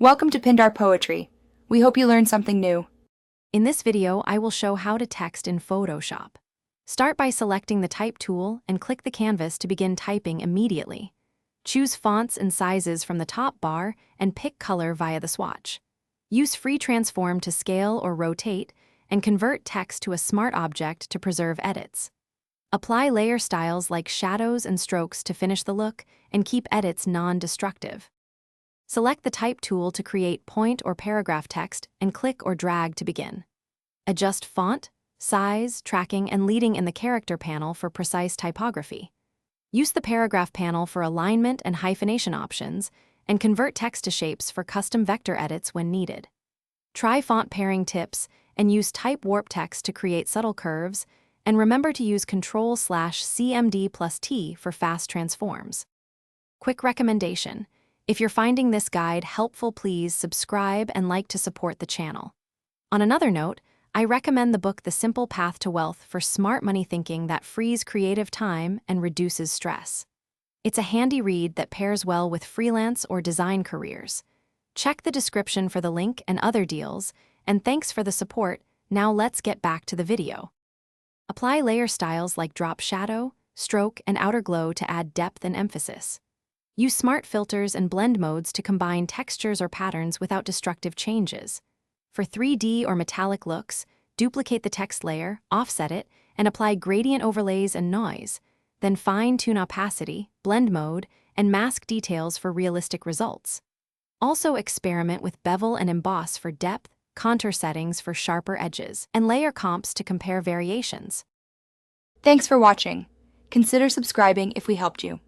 Welcome to Pindar Poetry. We hope you learned something new. In this video, I will show how to text in Photoshop. Start by selecting the Type tool and click the canvas to begin typing immediately. Choose fonts and sizes from the top bar and pick color via the swatch. Use Free Transform to scale or rotate and convert text to a smart object to preserve edits. Apply layer styles like shadows and strokes to finish the look and keep edits non-destructive. Select the Type tool to create point or paragraph text and click or drag to begin. Adjust font, size, tracking, and leading in the Character panel for precise typography. Use the Paragraph panel for alignment and hyphenation options, and convert text to shapes for custom vector edits when needed. Try font pairing tips and use Type Warp text to create subtle curves, and remember to use Ctrl/CMD+T for fast transforms. Quick recommendation: if you're finding this guide helpful, please subscribe and like to support the channel. On another note, I recommend the book The Simple Path to Wealth for smart money thinking that frees creative time and reduces stress. It's a handy read that pairs well with freelance or design careers. Check the description for the link and other deals, and thanks for the support. Now let's get back to the video. Apply layer styles like drop shadow, stroke, and outer glow to add depth and emphasis. Use smart filters and blend modes to combine textures or patterns without destructive changes. For 3D or metallic looks, duplicate the text layer, offset it, and apply gradient overlays and noise. Then fine-tune opacity, blend mode, and mask details for realistic results. Also experiment with bevel and emboss for depth, contour settings for sharper edges, and layer comps to compare variations. Thanks for watching. Consider subscribing if we helped you.